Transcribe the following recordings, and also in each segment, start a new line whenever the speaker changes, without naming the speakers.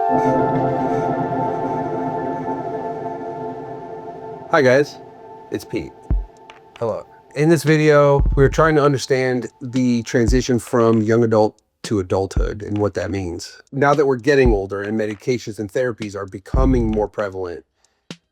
Hi guys, it's Pete. Hello. In this video, we're trying to understand the transition from young adult to adulthood and what that means. Now that we're getting older and medications and therapies are becoming more prevalent,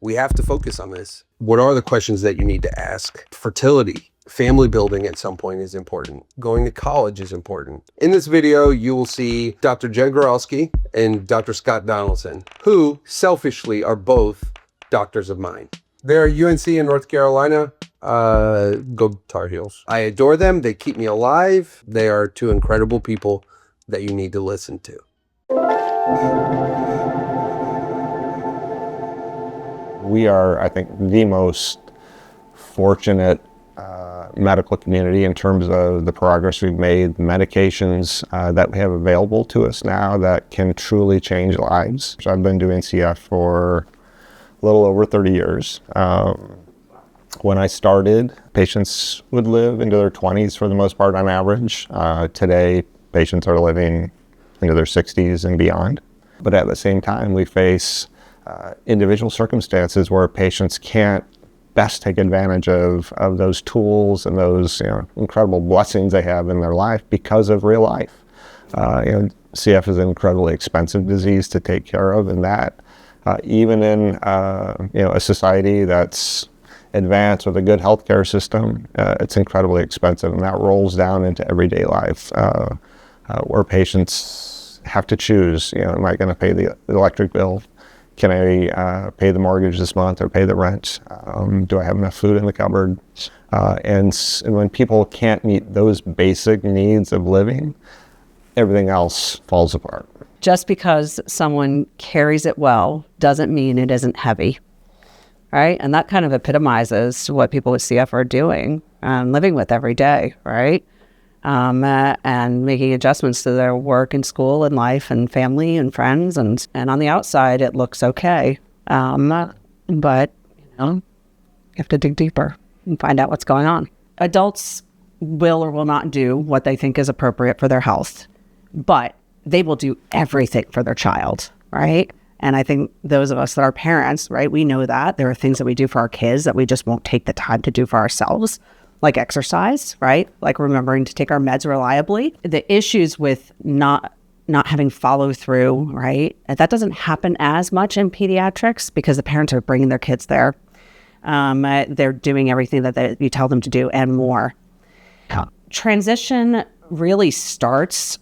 we have to focus on this. What are the questions that you need to ask? Fertility, family building at some point is important. Going to college is important. In this video, you will see Dr. Jen Goralski and Dr. Scott Donaldson, who selfishly are both doctors of mine. They're UNC in North Carolina. Go Tar Heels. I adore them. They keep me alive. They are two incredible people that you need to listen to.
We are, I think, the most fortunate medical community in terms of the progress we've made, the medications that we have available to us now that can truly change lives. So I've been doing CF for a little over 30 years. When I started, patients would live into their 20s for the most part on average. Today, patients are living into their 60s and beyond. But at the same time, we face individual circumstances where patients can't best take advantage of those tools and those incredible blessings they have in their life because of real life. CF is an incredibly expensive disease to take care of, and that even in a society that's advanced with a good healthcare system, it's incredibly expensive, and that rolls down into everyday life where patients have to choose. Am I going to pay the electric bill? Can I pay the mortgage this month or pay the rent? Do I have enough food in the cupboard? And when people can't meet those basic needs of living, everything else falls apart.
Just because someone carries it well doesn't mean it isn't heavy, right? And that kind of epitomizes what people with CF are doing and living with every day, right? And making adjustments to their work and school and life and family and friends. And on the outside, it looks okay. But, you have to dig deeper and find out what's going on. Adults will or will not do what they think is appropriate for their health, but they will do everything for their child, right? And I think those of us that are parents, right, we know that there are things that we do for our kids that we just won't take the time to do for ourselves, like exercise, right? Like remembering to take our meds reliably. The issues with not having follow through, right? That doesn't happen as much in pediatrics because the parents are bringing their kids there. They're doing everything that you tell them to do and more. Transition really starts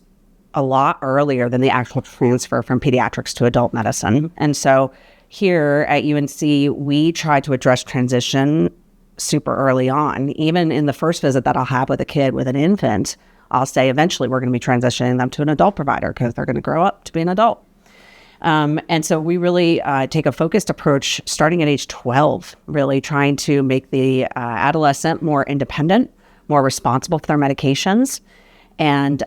a lot earlier than the actual transfer from pediatrics to adult medicine. And so here at UNC, we try to address transition super early on. Even in the first visit that I'll have with a kid with an infant, I'll say eventually we're going to be transitioning them to an adult provider because they're going to grow up to be an adult. And so we really take a focused approach starting at age 12, really trying to make the adolescent more independent, more responsible for their medications. And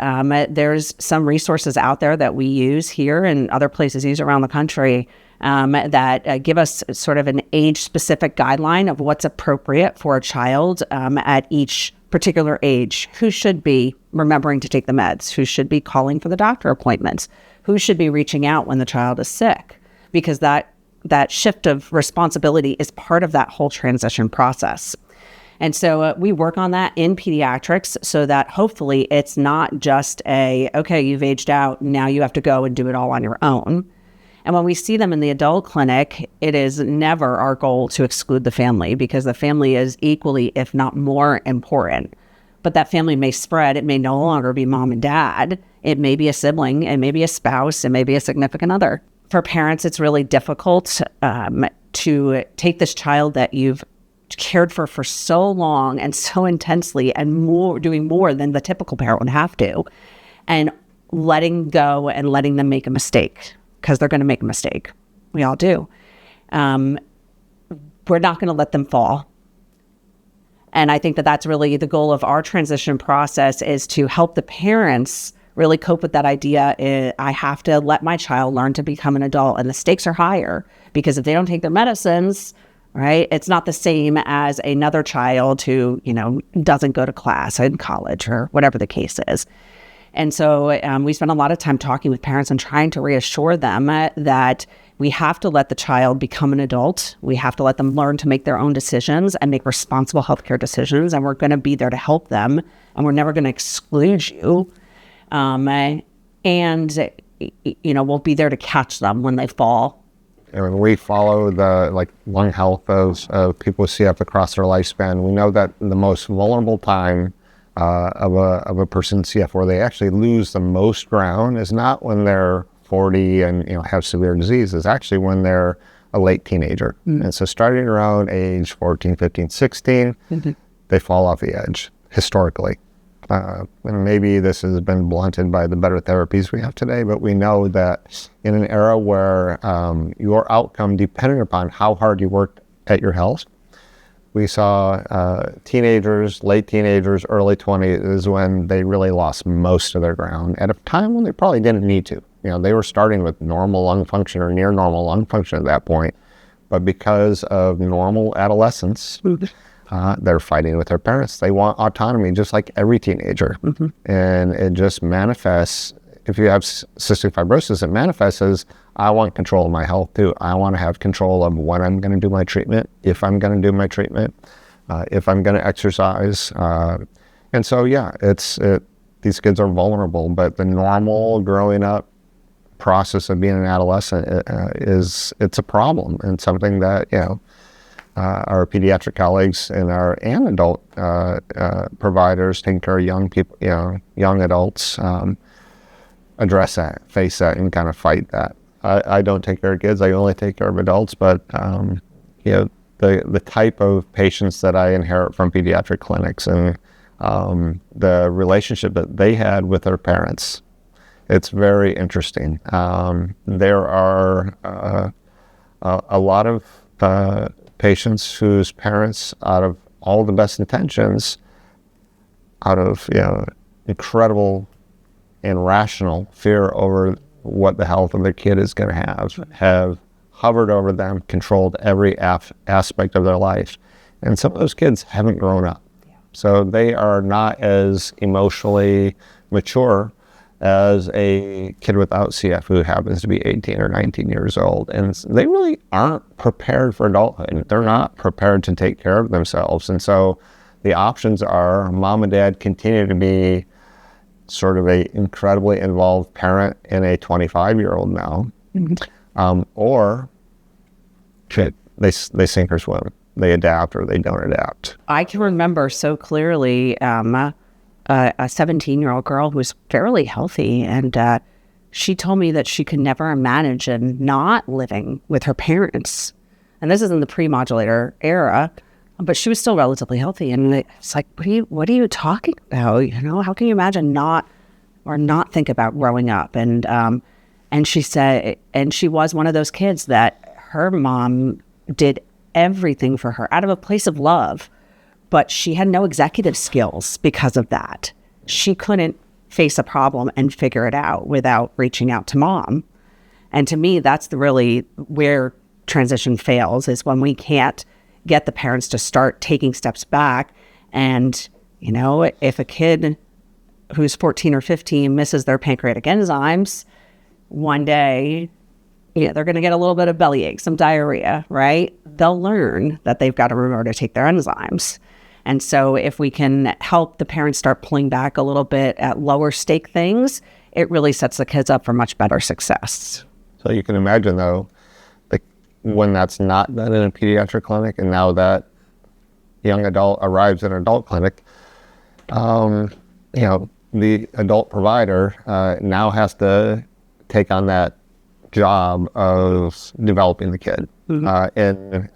there's some resources out there that we use here and other places use around the country that give us sort of an age-specific guideline of what's appropriate for a child at each particular age. Who should be remembering to take the meds? Who should be calling for the doctor appointments? Who should be reaching out when the child is sick? Because that shift of responsibility is part of that whole transition process. And so we work on that in pediatrics so that hopefully it's not just okay, you've aged out, now you have to go and do it all on your own. And when we see them in the adult clinic, it is never our goal to exclude the family because the family is equally, if not more important. But that family may spread. It may no longer be mom and dad. It may be a sibling. It may be a spouse. It may be a significant other. For parents, it's really difficult to take this child that you've cared for so long and so intensely and doing more than the typical parent would have to, and letting go and letting them make a mistake because they're going to make a mistake. We all do. We're not going to let them fall. And I think that that's really the goal of our transition process, is to help the parents really cope with that idea. I have to let my child learn to become an adult, and the stakes are higher because if they don't take their medicines, right, it's not the same as another child who, doesn't go to class in college or whatever the case is. And so we spend a lot of time talking with parents and trying to reassure them that we have to let the child become an adult. We have to let them learn to make their own decisions and make responsible healthcare decisions. And we're going to be there to help them. And we're never going to exclude you. And, we'll be there to catch them when they fall.
And we follow the lung health of people with CF across their lifespan. We know that the most vulnerable time of a person's CF, where they actually lose the most ground, is not when they're 40 and have severe disease. Is actually when they're a late teenager. And so starting around age 14, 15, 16, they fall off the edge historically. And maybe this has been blunted by the better therapies we have today, but we know that in an era where your outcome depended upon how hard you worked at your health, we saw teenagers, late teenagers, early 20s is when they really lost most of their ground at a time when they probably didn't need to. They were starting with normal lung function or near normal lung function at that point, but because of normal adolescence, they're fighting with their parents. They want autonomy just like every teenager. And it just manifests, if you have cystic fibrosis, it manifests as, I want control of my health too. I want to have control of when I'm going to do my treatment, if I'm going to do my treatment, if I'm going to exercise. And so, these kids are vulnerable, but the normal growing up process of being an adolescent it's a problem, and something that, our pediatric colleagues and our adult providers taking care of young people, young adults, address that, face that, and kind of fight that. I don't take care of kids. I only take care of adults. But the type of patients that I inherit from pediatric clinics and the relationship that they had with their parents, it's very interesting. There are a lot of patients whose parents, out of all the best intentions, out of incredible and rational fear over what the health of their kid is going to have hovered over them, controlled every aspect of their life. And some of those kids haven't grown up. So they are not as emotionally mature as a kid without CF who happens to be 18 or 19 years old. And they really aren't prepared for adulthood. They're not prepared to take care of themselves. And so the options are mom and dad continue to be sort of a incredibly involved parent in a 25-year-old now, or they sink or swim. They adapt or they don't adapt.
I can remember so clearly a 17-year-old girl who was fairly healthy, and she told me that she could never imagine not living with her parents. And this is in the pre-modulator era, but she was still relatively healthy. And it's like, what are you talking about? How can you imagine not think about growing up? And she said, and she was one of those kids that her mom did everything for her out of a place of love, but she had no executive skills because of that. She couldn't face a problem and figure it out without reaching out to mom. And to me, that's really where transition fails, is when we can't get the parents to start taking steps back. And, if a kid who's 14 or 15 misses their pancreatic enzymes, one day, they're going to get a little bit of bellyache, some diarrhea, right? They'll learn that they've got to remember to take their enzymes. And so if we can help the parents start pulling back a little bit at lower stake things, it really sets the kids up for much better success.
So you can imagine, though, when that's not done in a pediatric clinic, and now that young adult arrives in an adult clinic, the adult provider now has to take on that job of developing the kid. And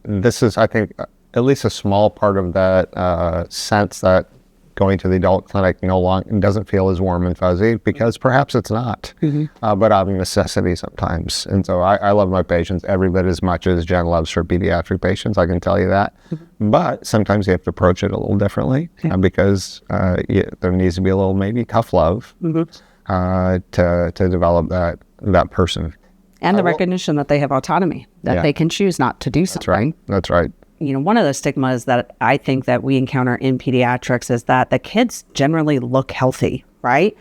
this is, I think, at least a small part of that sense that going to the adult clinic no longer doesn't feel as warm and fuzzy, because perhaps it's not, but out of necessity sometimes. And so I love my patients every bit as much as Jen loves her pediatric patients, I can tell you that. But sometimes you have to approach it a little differently, because there needs to be a little maybe tough love to develop that person.
And the recognition that they have autonomy, that they can choose not to do something.
That's right.
One of the stigmas that I think that we encounter in pediatrics is that the kids generally look healthy, right?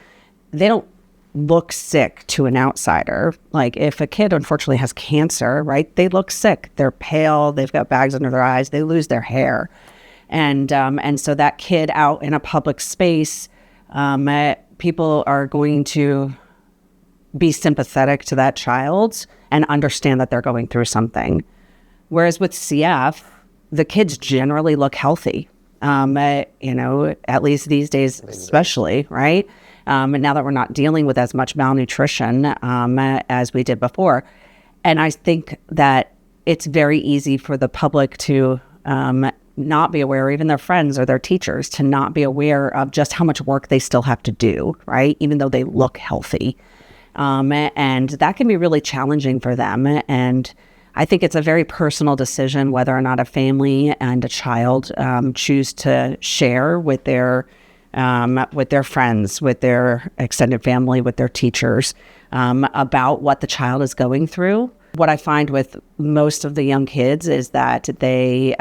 they don't look sick to an outsider. Like if a kid unfortunately has cancer, right, they look sick. They're pale, they've got bags under their eyes, they lose their hair. And so that kid out in a public space, people are going to be sympathetic to that child and understand that they're going through something. Whereas with CF, the kids generally look healthy, at least these days, especially, right? And now that we're not dealing with as much malnutrition as we did before. And I think that it's very easy for the public to not be aware, or even their friends or their teachers, to not be aware of just how much work they still have to do, right? Even though they look healthy. And that can be really challenging for them. And I think it's a very personal decision whether or not a family and a child choose to share with their friends, with their extended family, with their teachers about what the child is going through. What I find with most of the young kids is that they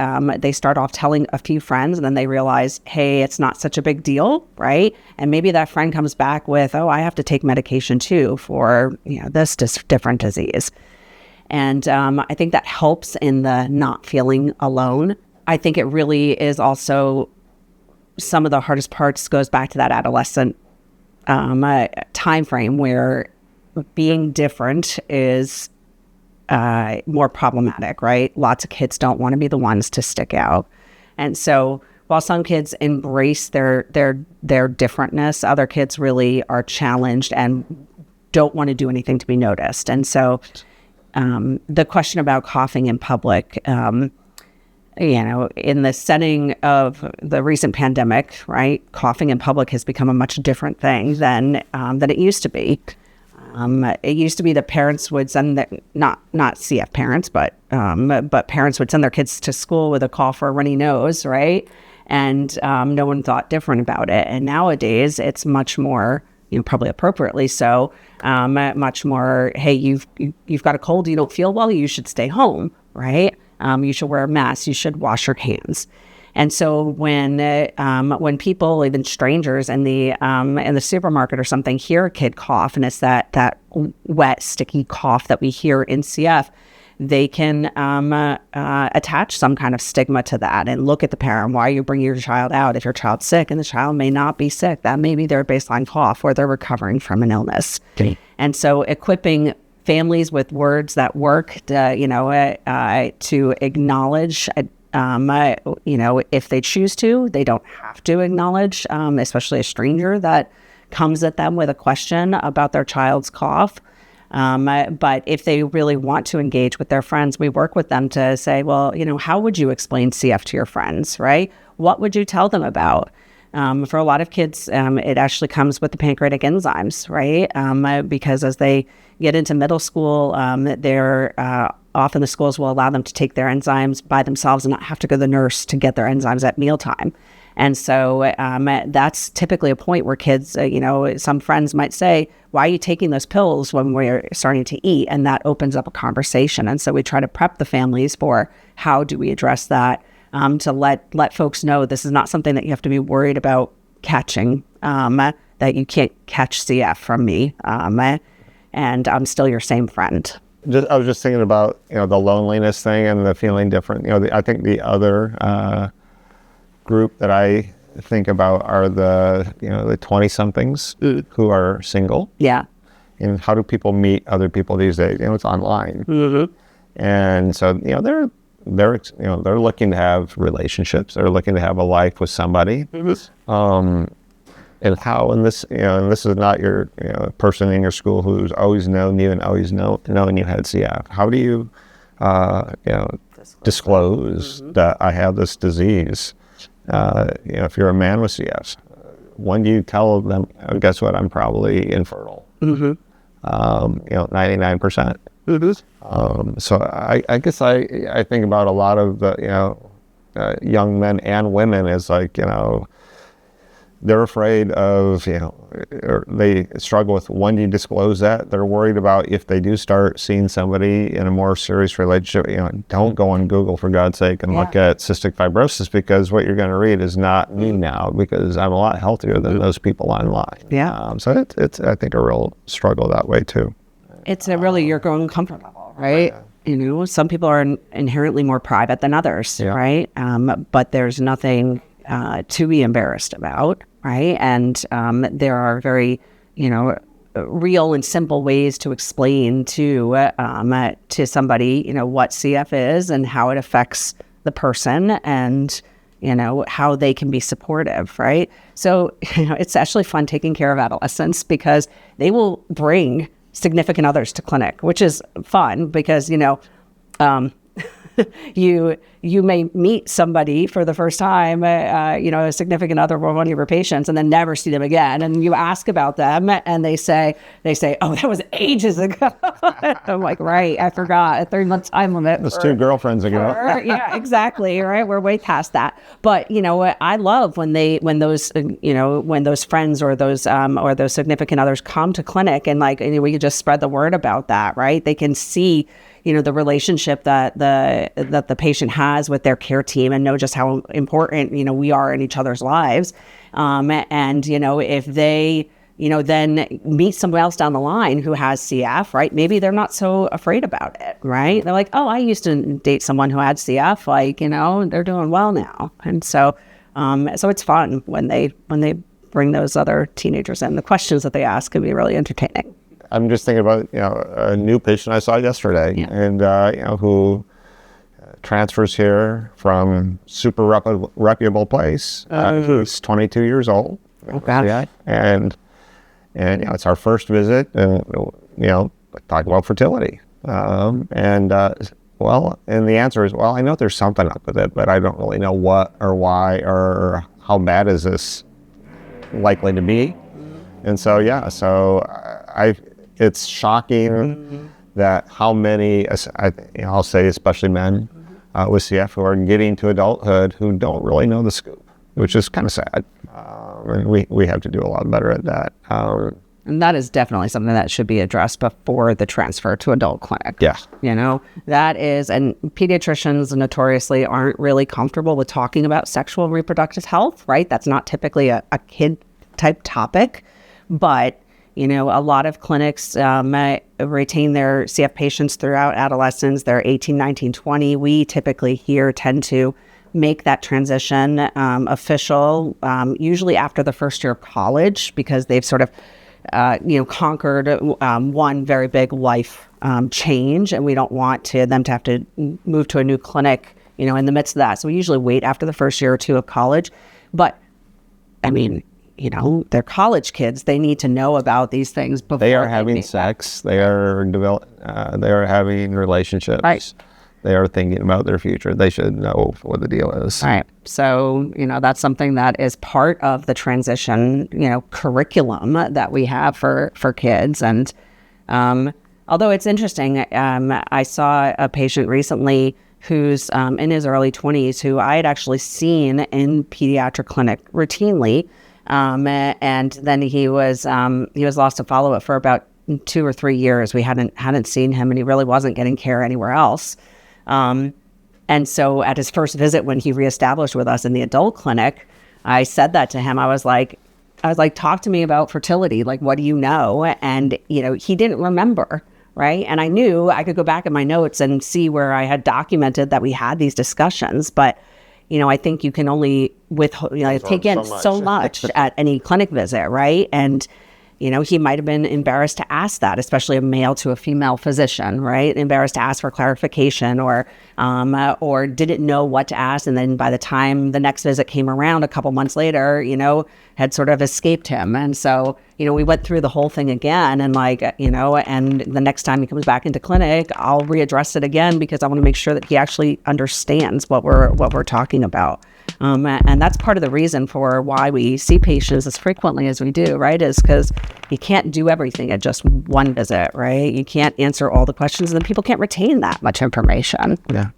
start off telling a few friends, and then they realize, hey, it's not such a big deal, right? And maybe that friend comes back with, oh, I have to take medication too for this different disease. And I think that helps in the not feeling alone. I think it really is also some of the hardest parts goes back to that adolescent time frame where being different is more problematic, right? Lots of kids don't want to be the ones to stick out. And so while some kids embrace their differentness, other kids really are challenged and don't want to do anything to be noticed. And so the question about coughing in public, in the setting of the recent pandemic, right, coughing in public has become a much different thing than it used to be. It used to be that parents would send not CF parents, but parents would send their kids to school with a cough or a runny nose, right? And no one thought different about it. And nowadays, it's much more, probably appropriately so, much more, hey, you've got a cold, you don't feel well, you should stay home, right? You should wear a mask, you should wash your hands. And so when people, even strangers in the supermarket or something, hear a kid cough, and it's that wet, sticky cough that we hear in CF, they can attach some kind of stigma to that and look at the parent. Why are you bringing your child out if your child's sick? And the child may not be sick. That may be their baseline cough, or they're recovering from an illness. Okay. And so equipping families with words that work, to acknowledge, if they choose to, they don't have to acknowledge, especially a stranger that comes at them with a question about their child's cough. But if they really want to engage with their friends, we work with them to say, well, how would you explain CF to your friends, right? What would you tell them about? For a lot of kids, it actually comes with the pancreatic enzymes, right? Because as they get into middle school, often the schools will allow them to take their enzymes by themselves and not have to go to the nurse to get their enzymes at mealtime. And so that's typically a point where kids, some friends might say, why are you taking those pills when we're starting to eat? And that opens up a conversation. And so we try to prep the families for how do we address that, to let folks know this is not something that you have to be worried about catching, that you can't catch CF from me, and I'm still your same friend.
I was just thinking about, the loneliness thing and the feeling different. I think the other group that I think about are the 20-somethings who are single.
Yeah.
And how do people meet other people these days? It's online.
Mm-hmm.
And so, they're looking to have relationships. They're looking to have a life with somebody. Mm-hmm. And how, and this is not your person in your school who's always known you and always knowing you had CF. How do you, disclose mm-hmm. that I have this disease? If you're a man with CF, when do you tell them, guess what, I'm probably infertile? Mm-hmm. 99%. Mm-hmm. So I guess I think about a lot of the, young men and women as like, they're afraid of, or they struggle with when do you disclose that. They're worried about if they do start seeing somebody in a more serious relationship, don't go on Google for God's sake and look at cystic fibrosis, because what you're going to read is not me now, because I'm a lot healthier than those people online. So it's I think a real struggle that way too.
It's really your growing comfort level, right? Some people are inherently more private than others, right? But there's nothing to be embarrassed about, right? And there are very, real and simple ways to explain to somebody, what CF is and how it affects the person, and how they can be supportive, right? So it's actually fun taking care of adolescents, because they will bring significant others to clinic, which is fun because, you may meet somebody for the first time, a significant other for one of your patients, and then never see them again. And you ask about them, and they say, "Oh, that was ages ago." I'm like, right, I forgot a 3-month time limit.
Those 2 girlfriends ago.
Yeah, exactly. Right, we're way past that. But I love when those friends or those significant others come to clinic, and we can just spread the word about that. Right, they can see the relationship that the patient has with their care team, and know just how important, we are in each other's lives. And, if they, then meet somebody else down the line who has CF, right? Maybe they're not so afraid about it, right? They're like, oh, I used to date someone who had CF, they're doing well now. And so it's fun when they bring those other teenagers in. The questions that they ask can be really entertaining.
I'm just thinking about, a new patient I saw yesterday, and, who transfers here from super reputable place. Who's 22 years old.
Oh, gosh.
And it's our first visit, and, talk about fertility. And the answer is, well, I know there's something up with it, but I don't really know what or why or how bad is this likely to be. And so, it's shocking that how many, I'll say especially men with CF who are getting to adulthood who don't really know the scoop, which is kind of sad. And we have to do a lot better at that.
And that is definitely something that should be addressed before the transfer to adult clinic.
Yeah.
That is, and pediatricians notoriously aren't really comfortable with talking about sexual and reproductive health, right? That's not typically a kid type topic, but a lot of clinics retain their CF patients throughout adolescence. They're 18, 19, 20. We typically here tend to make that transition official, usually after the first year of college, because they've sort of, conquered one very big life change, and we don't want them to have to move to a new clinic, in the midst of that. So we usually wait after the first year or two of college. But, they're college kids. They need to know about these things before
they are having sex. They are they are having relationships.
Right.
They are thinking about their future. They should know what the deal is.
All right. So, that's something that is part of the transition, curriculum that we have for kids. And although it's interesting, I saw a patient recently who's in his early 20s who I had actually seen in pediatric clinic routinely. And then he was lost to follow-up for about 2 or 3 years. We hadn't seen him, and he really wasn't getting care anywhere else. And so at his first visit, when he reestablished with us in the adult clinic, I said that to him. I was like, talk to me about fertility. Like, what do you know? And, he didn't remember. Right. And I knew I could go back in my notes and see where I had documented that we had these discussions. But, I think you can only take in so much at any clinic visit. Right. And, he might have been embarrassed to ask that, especially a male to a female physician, right? Embarrassed to ask for clarification or didn't know what to ask. And then by the time the next visit came around a couple months later, had sort of escaped him. And so, we went through the whole thing again and and the next time he comes back into clinic, I'll readdress it again because I want to make sure that he actually understands what we're talking about. And that's part of the reason for why we see patients as frequently as we do, right? Is because you can't do everything at just one visit, right? You can't answer all the questions, and then people can't retain that much information.
Yeah.